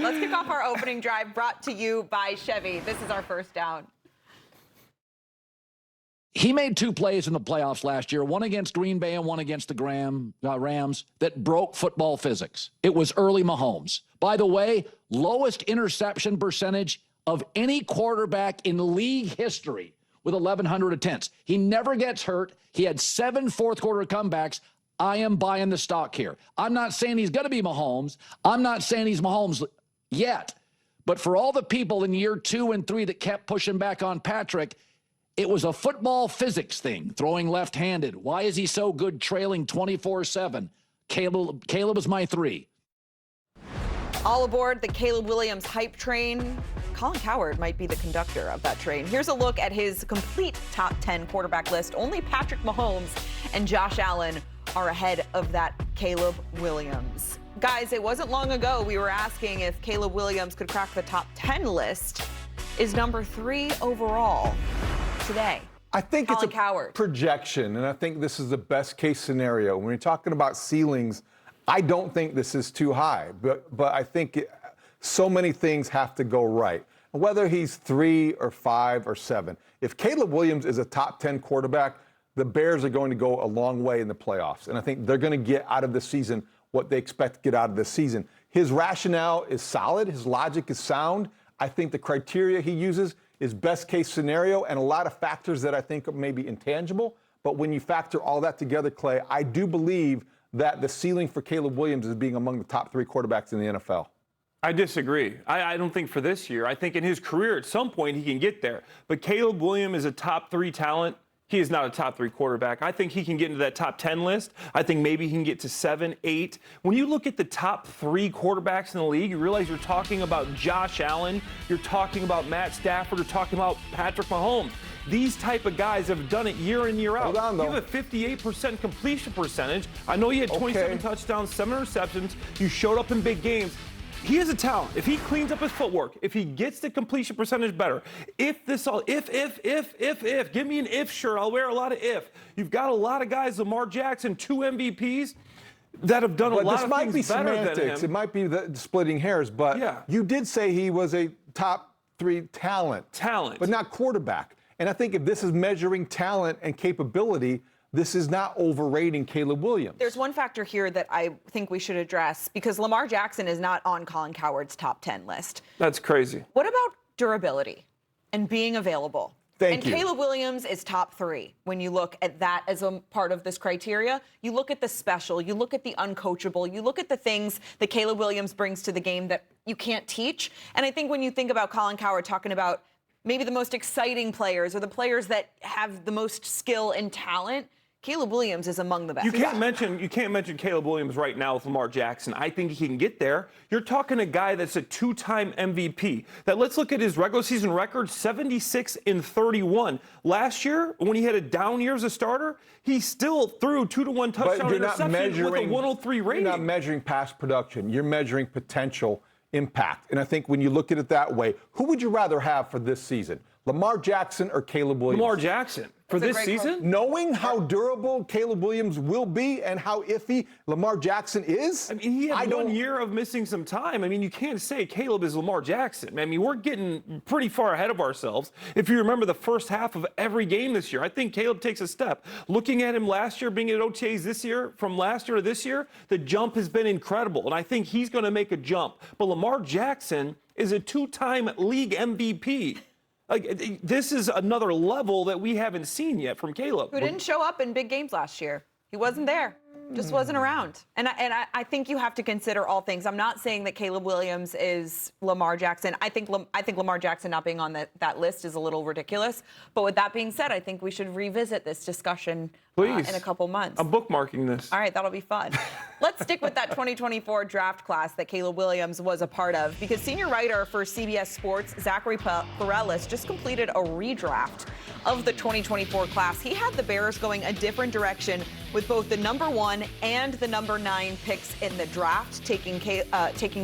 Let's kick off our opening drive brought to you by Chevy. This is our first down. He made 2 plays in the playoffs last year, one against Green Bay and one against the Rams, that broke football physics. It was early Mahomes. By the way, lowest interception percentage of any quarterback in league history with 1,100 attempts. He never gets hurt. He had 7 fourth-quarter comebacks. I am buying the stock here. I'm not saying he's going to be Mahomes. I'm not saying he's Mahomes yet. But for all the people in year 2 and 3 that kept pushing back on Patrick, it was a football physics thing, throwing left-handed. Why is he so good trailing 24/7? Caleb is my 3. All aboard the Caleb Williams hype train. Colin Cowherd might be the conductor of that train. Here's a look at his complete top 10 quarterback list. Only Patrick Mahomes and Josh Allen are ahead of that Caleb Williams. Guys, it wasn't long ago we were asking if Caleb Williams could crack the top 10 list. Is number 3 overall today? I think Colin it's a Cowherd. projection, and I think this is the best case scenario. When you're talking about ceilings, I don't think this is too high, but I think so many things have to go right. Whether he's 3 or 5 or 7, if Caleb Williams is a top 10 quarterback, the Bears are going to go a long way in the playoffs, and I think they're going to get out of the season what they expect to get out of the season. His rationale is solid. His logic is sound. I think the criteria he uses is best case scenario and a lot of factors that I think may be intangible. But when you factor all that together, Clay, I do believe that the ceiling for Caleb Williams is being among the top 3 quarterbacks in the NFL. I disagree. I don't think for this year. I think in his career at some point he can get there. But Caleb Williams is a top 3 talent. He is not a top 3 quarterback. I think he can get into that top 10 list. I think maybe he can get to 7, 8. When you look at the top 3 quarterbacks in the league, you realize you're talking about Josh Allen, you're talking about Matt Stafford, you're talking about Patrick Mahomes. These type of guys have done it year in, year out. Hold on, though. You have a 58% completion percentage. I know you had 27 touchdowns, 7 receptions. You showed up in big games. He has a talent. If he cleans up his footwork, if he gets the completion percentage better, give me an if shirt. I'll wear a lot of if. You've got a lot of guys, Lamar Jackson, 2 MVPs, that have done a lot of things better than him. It might be splitting hairs, but yeah. You did say he was a top 3 talent. But not quarterback. And I think if this is measuring talent and capability, this is not overrating Caleb Williams. There's one factor here that I think we should address because Lamar Jackson is not on Colin Cowherd's top 10 list. That's crazy. What about durability and being available? Thank you. Caleb Williams is top 3 when you look at that as a part of this criteria. You look at the special, you look at the uncoachable, you look at the things that Caleb Williams brings to the game that you can't teach. And I think when you think about Colin Cowherd talking about maybe the most exciting players or the players that have the most skill and talent, Caleb Williams is among the best. You can't mention Caleb Williams right now with Lamar Jackson. I think he can get there. You're talking a guy that's a 2-time MVP. That let's look at his regular season record, 76-31. Last year, when he had a down year as a starter, he still threw 2-to-1 touchdown interceptions with a 103 rating. You're not measuring past production. You're measuring potential impact. And I think when you look at it that way, who would you rather have for this season? Lamar Jackson or Caleb Williams? Lamar Jackson. For this season? Knowing how durable Caleb Williams will be and how iffy Lamar Jackson is? I mean, he had 1 year of missing some time. I mean, you can't say Caleb is Lamar Jackson. I mean, we're getting pretty far ahead of ourselves. If you remember the first half of every game this year, I think Caleb takes a step. Looking at him last year, being at OTAs this year, from last year to this year, the jump has been incredible. And I think he's going to make a jump. But Lamar Jackson is a 2-time league MVP. Like, this is another level that we haven't seen yet from Caleb. Who didn't show up in big games last year. He wasn't there. Just wasn't around. And I think you have to consider all things. I'm not saying that Caleb Williams is Lamar Jackson. I think Lamar Jackson not being on that list is a little ridiculous. But with that being said, I think we should revisit this discussion in a couple months. I'm bookmarking this. All right, that'll be fun. Let's stick with that 2024 draft class that Caleb Williams was a part of, because senior writer for CBS Sports, 𝗻𝗵𝗶 just completed a redraft of the 2024 class. He had the Bears going a different direction with both the number 1 and the number 9 picks in the draft, taking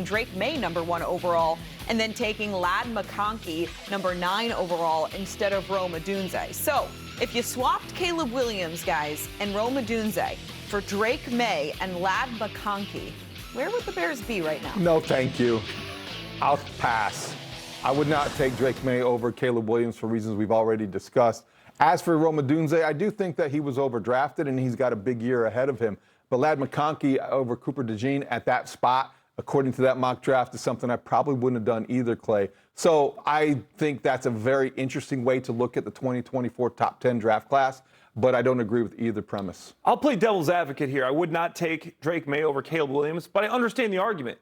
Drake Maye number 1 overall, and then taking McConkey number 9 overall instead of Odunze. So if you swapped Caleb Williams, guys, and Odunze for Drake Maye and McConkey, where would the Bears be right now? No, thank you. I'll pass. I would not take Drake Maye over Caleb Williams for reasons we've already discussed. As for Odunze, I do think that he was overdrafted and he's got a big year ahead of him. But McConkey over Cooper DeJean at that spot, according to that mock draft, is something I probably wouldn't have done either, Clay. So I think that's a very interesting way to look at the 2024 top 10 draft class, but I don't agree with either premise. I'll play devil's advocate here. I would not take Drake Maye over Caleb Williams, but I understand the argument.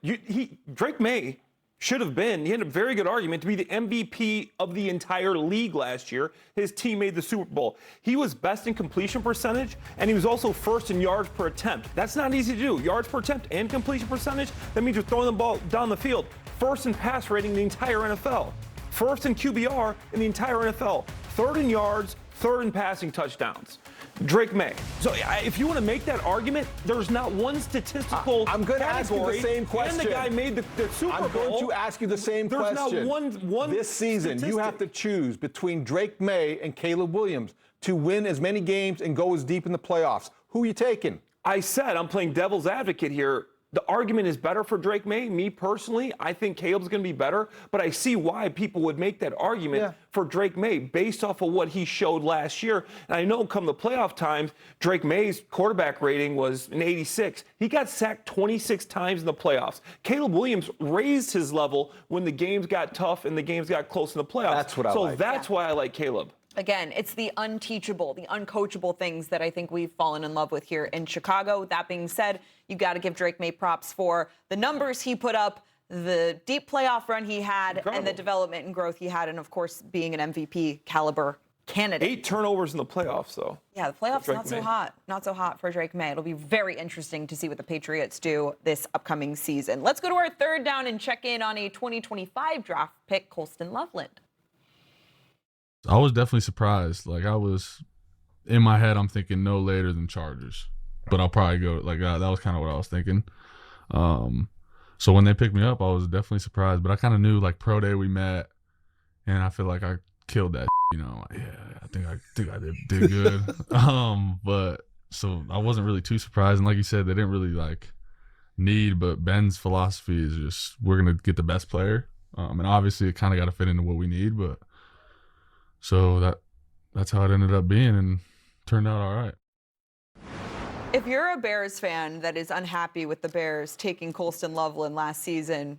Drake Maye should have been, he had a very good argument to be the MVP of the entire league last year. His team made the Super Bowl. He was best in completion percentage, and he was also first in yards per attempt. That's not easy to do. Yards per attempt and completion percentage, that means you're throwing the ball down the field. First in pass rating in the entire NFL. First in QBR in the entire NFL. Third in yards, third in passing touchdowns. Drake Maye. So if you want to make that argument, there's not one statistical I'm going to ask you the same question. And the guy made the Super Bowl. I'm going to ask you the same question. There's not one this season, statistic. you have to choose between Drake Maye and Caleb Williams to win as many games and go as deep in the playoffs. Who are you taking? I said I'm playing devil's advocate here. The argument is better for Drake Maye. Me personally, I think Caleb's going to be better, but I see why people would make that argument for Drake Maye based off of what he showed last year. And I know come the playoff times, Drake Maye's quarterback rating was an 86. He got sacked 26 times in the playoffs. Caleb Williams raised his level when the games got tough and the games got close in the playoffs. That's what I like. So that's why I like Caleb. Again, it's the unteachable, the uncoachable things that I think we've fallen in love with here in Chicago. That being said, you got to give Drake Maye props for the numbers he put up, the deep playoff run he had, and the development and growth he had, and of course, being an MVP caliber candidate. 8 turnovers in the playoffs, though. Yeah, the playoffs not so hot. Not so hot for Drake Maye. It'll be very interesting to see what the Patriots do this upcoming season. Let's go to our third down and check in on a 2025 draft pick, Colston Loveland. I was definitely surprised. Like, I was, in my head, I'm thinking no later than Chargers. But I'll probably go, like, that was kind of what I was thinking. So when they picked me up, I was definitely surprised. But I kind of knew, like, pro day we met, and I feel like I killed that, you know. Like, yeah, I think I did good. But so I wasn't really too surprised. And like you said, they didn't really, like, need. But Ben's philosophy is just, we're going to get the best player. And obviously it kind of got to fit into what we need, but so that's how it ended up being, and turned out all right. If you're a Bears fan that is unhappy with the Bears taking Colston Loveland last season,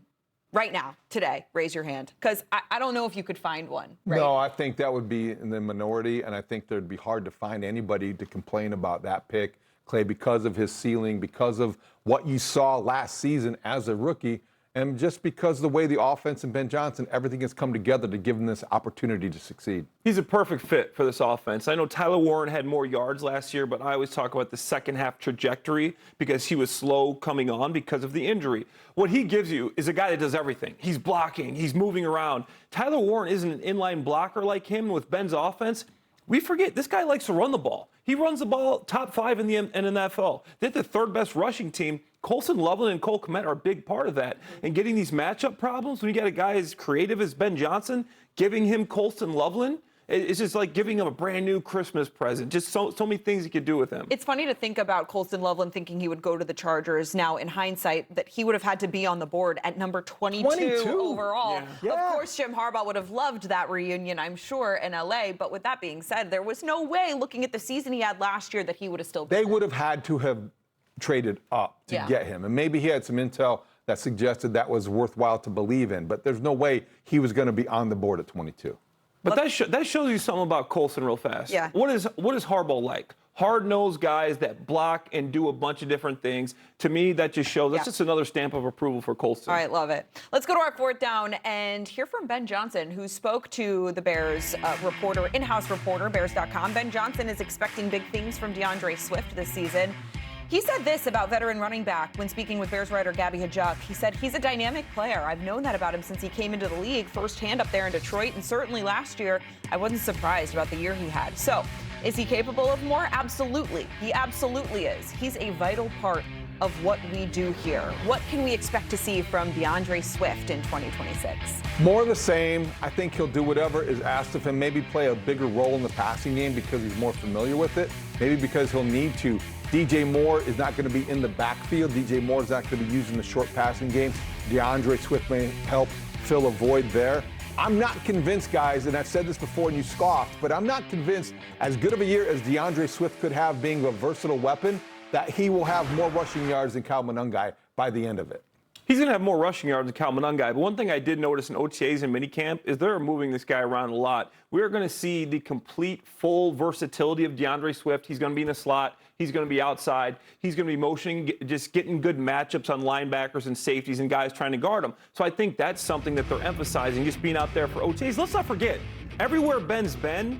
right now, today, raise your hand. Because I don't know if you could find one. Right? No, I think that would be in the minority, and I think there'd be hard to find anybody to complain about that pick, Clay, because of his ceiling, because of what you saw last season as a rookie, and just because of the way the offense and Ben Johnson, everything has come together to give him this opportunity to succeed. He's a perfect fit for this offense. I know Tyler Warren had more yards last year, but I always talk about the second half trajectory because he was slow coming on because of the injury. What he gives you is a guy that does everything. He's blocking, he's moving around. Tyler Warren isn't an inline blocker like him. With Ben's offense, we forget this guy likes to run the ball. He runs the ball top 5 in the NFL. They're the third best rushing team. Colston Loveland and 𝗏𝗏 are a big part of that. And getting these matchup problems, when you got a guy as creative as Ben Johnson, giving him Colston Loveland, it's just like giving him a brand new Christmas present. Just so many things you could do with him. It's funny to think about Colston Loveland thinking he would go to the Chargers. Now, in hindsight, that he would have had to be on the board at number 22 overall. Yeah. Of course, Jim Harbaugh would have loved that reunion, I'm sure, in LA. But with that being said, there was no way, looking at the season he had last year, that he would have still been They there. would have had to have traded up to get him. And maybe he had some intel that suggested that was worthwhile to believe in. But there's no way he was going to be on the board at 22. But that shows you something about Colston real fast. Yeah. What is Harbaugh like? Hard-nosed guys that block and do a bunch of different things. To me, that just shows, that's just another stamp of approval for Colston. All right, love it. Let's go to our fourth down and hear from Ben Johnson, who spoke to the Bears reporter, in-house reporter, Bears.com. Ben Johnson is expecting big things from DeAndre Swift this season. He said this about veteran running back when speaking with Bears writer 𝗵𝘃. He said, he's a dynamic player. I've known that about him since he came into the league firsthand up there in Detroit, and certainly last year, I wasn't surprised about the year he had. So, is he capable of more? Absolutely. He absolutely is. He's a vital part of what we do here. What can we expect to see from DeAndre Swift in 2026? More of the same. I think he'll do whatever is asked of him, maybe play a bigger role in the passing game because he's more familiar with it, maybe because he'll need to. DJ Moore is not going to be in the backfield. DJ Moore is not going to be used in the short passing game. DeAndre Swift may help fill a void there. I'm not convinced, guys, and I've said this before and you scoffed, but I'm not convinced as good of a year as DeAndre Swift could have being a versatile weapon that he will have more rushing yards than 𝗏𝗏 by the end of it. He's going to have more rushing yards than 𝗏𝗏. But one thing I did notice in OTAs and minicamp is they're moving this guy around a lot. We're going to see the complete, full versatility of DeAndre Swift. He's going to be in the slot. He's going to be outside. He's going to be motioning, just getting good matchups on linebackers and safeties and guys trying to guard him. So I think that's something that they're emphasizing, just being out there for OTAs. Let's not forget, everywhere Ben's been,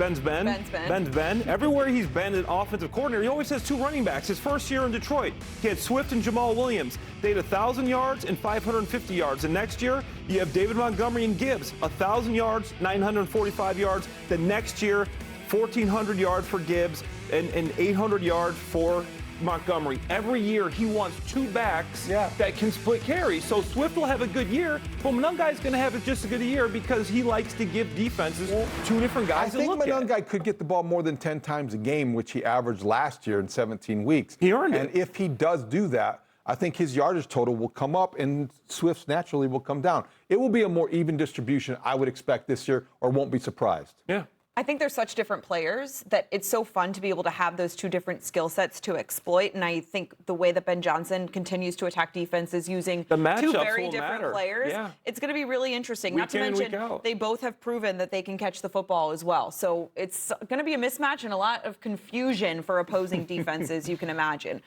everywhere he's been an offensive coordinator, he always has two running backs. His first year in Detroit, he had Swift and Jamaal Williams. They had 1,000 yards and 550 yards. And next year, you have David Montgomery and Gibbs, 1,000 yards, 945 yards. The next year, 1,400 yards for Gibbs and 800 yards for Montgomery. Every year, he wants two backs that can split carries. So Swift will have a good year, but 𝗏𝗏 is going to have just a good year because he likes to give defenses two different guys to look at. I think 𝗏𝗏 could get the ball more than 10 times a game, which he averaged last year in 17 weeks. He earned it. And if he does do that, I think his yardage total will come up and Swift's naturally will come down. It will be a more even distribution, I would expect this year, or won't be surprised. Yeah. I think they're such different players that it's so fun to be able to have those two different skill sets to exploit. And I think the way that Ben Johnson continues to attack defenses using two very different players, it's going to be really interesting. Not to mention, they both have proven that they can catch the football as well. So it's going to be a mismatch and a lot of confusion for opposing defenses, you can imagine.